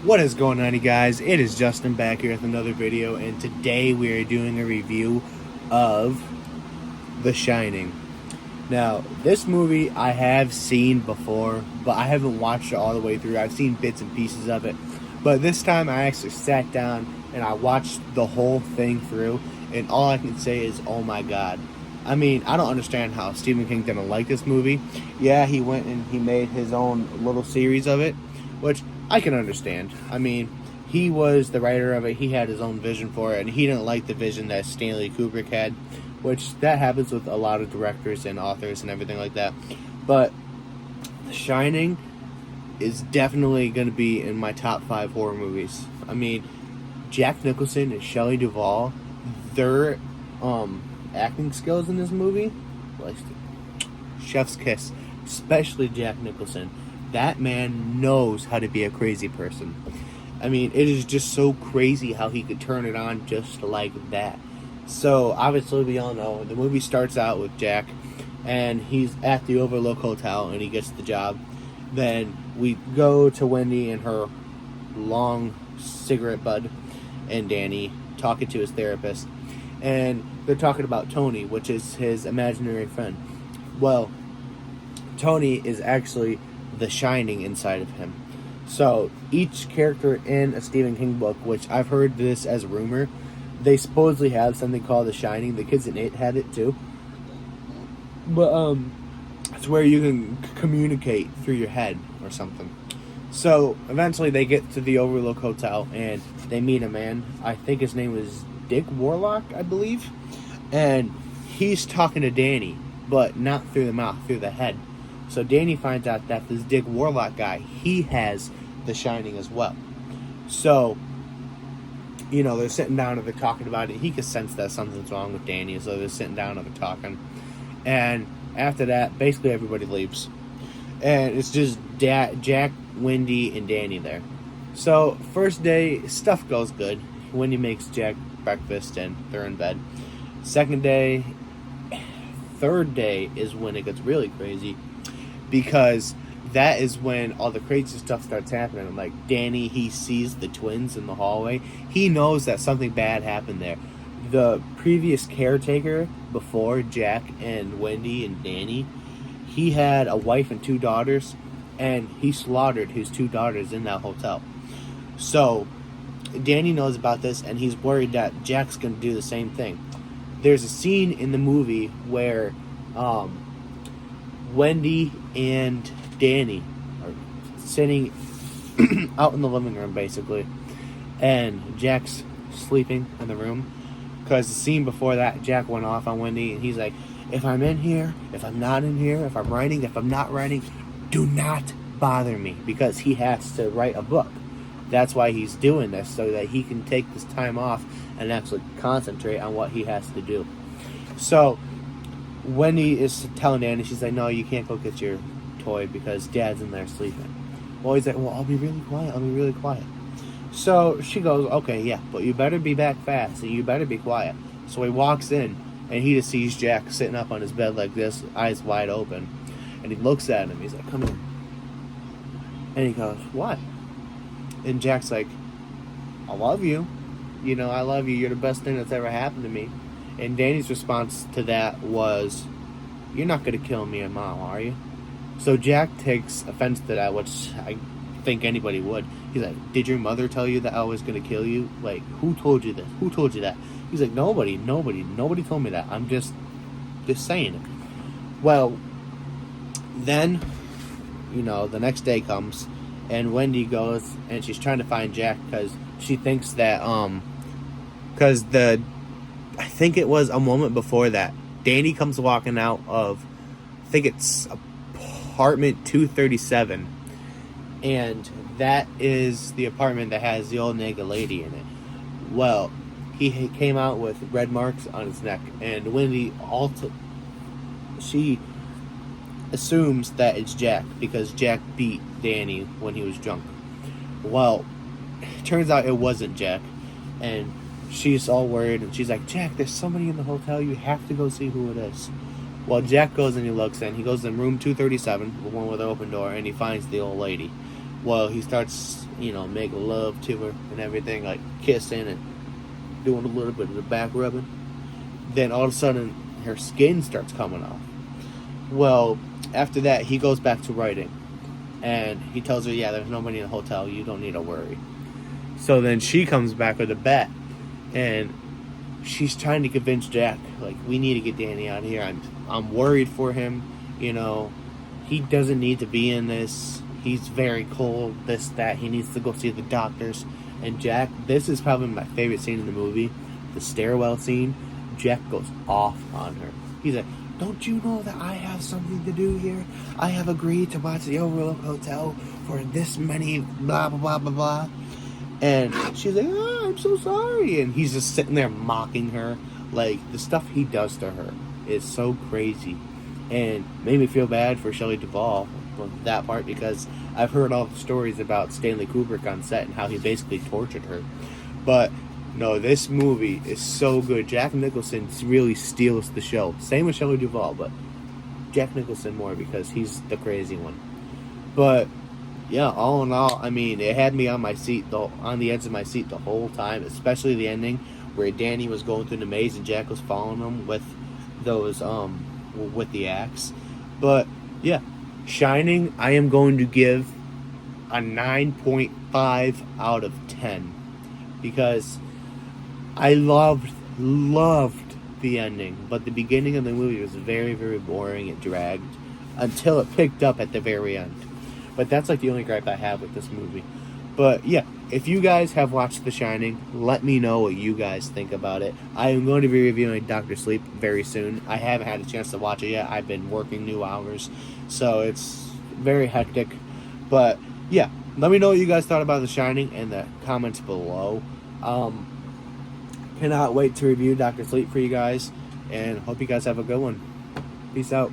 What is going on, you guys? It is Justin back here with another video, and today we are doing a review of The Shining. Now, this movie I have seen before, but I haven't watched it all the way through. I've seen bits and pieces of it, but this time I actually sat down and I watched the whole thing through, and all I can say is, oh my god. I mean, I don't understand how Stephen King didn't like this movie. Yeah, he went and he made his own little series of it, which I can understand. I mean, he was the writer of it. He had his own vision for it, and he didn't like the vision that Stanley Kubrick had, which that happens with a lot of directors and authors and everything like that. But The Shining is definitely going to be in my top 5 horror movies. I mean, Jack Nicholson and Shelley Duvall, their acting skills in this movie, like chef's kiss, especially Jack Nicholson. That man knows how to be a crazy person. I mean, it is just so crazy how he could turn it on just like that. So, obviously, we all know, the movie starts out with Jack, and he's at the Overlook Hotel, and he gets the job. Then we go to Wendy and her long cigarette bud, and Danny talking to his therapist. And they're talking about Tony, which is his imaginary friend. Well, Tony is actually the Shining inside of him. So each character in a Stephen King book, which I've heard this as a rumor, they supposedly have something called the Shining. The kids in It had it too. But it's where you can communicate through your head or something. So eventually they get to the Overlook Hotel and they meet a man. I think his name was Dick Warlock, I believe. And he's talking to Danny, but not through the mouth, through the head. So Danny finds out that this Dick Warlock guy, he has the Shining as well. So, you know, they're sitting down and they're talking about it. He can sense that something's wrong with Danny, so they're sitting down and they're talking. And after that, basically everybody leaves. And it's just Jack, Wendy, and Danny there. So, first day, stuff goes good. Wendy makes Jack breakfast and they're in bed. Second day, third day is when it gets really crazy, because that is when all the crazy stuff starts happening. Like Danny, he sees the twins in the hallway. He knows that something bad happened there. The previous caretaker before Jack and Wendy and Danny, he had a wife and 2 daughters, and he slaughtered his 2 daughters in that hotel. So Danny knows about this, and he's worried that Jack's going to do the same thing. There's a scene in the movie where Wendy and Danny are sitting out in the living room, basically, and Jack's sleeping in the room, because the scene before that, Jack went off on Wendy, and he's like, if I'm in here, if I'm not in here, if I'm writing, if I'm not writing, do not bother me, because he has to write a book. That's why he's doing this, so that he can take this time off and actually concentrate on what he has to do. So Wendy is telling Danny, she's like, no, you can't go get your toy because Dad's in there sleeping. Well, he's like, well, I'll be really quiet. So she goes, okay, yeah, but you better be back fast, and you better be quiet. So he walks in, and he just sees Jack sitting up on his bed like this, eyes wide open. And he looks at him, he's like, come here. And he goes, what? And Jack's like, I love you. You know, I love you. You're the best thing that's ever happened to me. And Danny's response to that was, you're not going to kill me and Mom, are you? So Jack takes offense to that, which I think anybody would. He's like, did your mother tell you that I was going to kill you? Like, who told you this? Who told you that? He's like, nobody told me that. I'm just saying it. Well, then, you know, the next day comes, and Wendy goes, and she's trying to find Jack, because she thinks that, because I think it was a moment before that, Danny comes walking out of, I think it's apartment 237, and that is the apartment that has the old nigga lady in it. Well, he came out with red marks on his neck, and Wendy she assumes that it's Jack, because Jack beat Danny when he was drunk. Well, it turns out it wasn't Jack, and she's all worried, and she's like, Jack, there's somebody in the hotel, you have to go see who it is. Well, Jack goes and he looks, and he goes in room 237, the one with the open door, and he finds the old lady. Well, he starts, making love to her and everything, like kissing and doing a little bit of the back rubbing. Then all of a sudden, her skin starts coming off. Well, after that, he goes back to writing. And he tells her, yeah, there's nobody in the hotel. You don't need to worry. So then she comes back with a bet. And she's trying to convince Jack, like, we need to get Danny out of here. I'm worried for him. He doesn't need to be in this. He's very cold, this, that. He needs to go see the doctors. And Jack, this is probably my favorite scene in the movie. The stairwell scene. Jack goes off on her. He's like, don't you know that I have something to do here? I have agreed to watch the Overlook Hotel for this many blah, blah, blah, blah, blah. And she's like, oh, I'm so sorry. And he's just sitting there mocking her. Like, the stuff he does to her is so crazy. And made me feel bad for Shelley Duvall with that part, because I've heard all the stories about Stanley Kubrick on set and how he basically tortured her. But no, this movie is so good. Jack Nicholson really steals the show. Same with Shelley Duvall, but Jack Nicholson more because he's the crazy one. But yeah, all in all, I mean, it had me on my seat, on the edge of my seat the whole time, especially the ending where Danny was going through the maze and Jack was following him with those, with the axe. But yeah, Shining, I am going to give a 9.5 out of 10 because I loved the ending, but the beginning of the movie was very, very boring. It dragged until it picked up at the very end. But that's like the only gripe I have with this movie. But yeah, if you guys have watched The Shining, let me know what you guys think about it. I am going to be reviewing Dr. Sleep very soon. I haven't had a chance to watch it yet. I've been working new hours, so it's very hectic. But yeah, let me know what you guys thought about The Shining in the comments below. Cannot wait to review Dr. Sleep for you guys, and hope you guys have a good one. Peace out.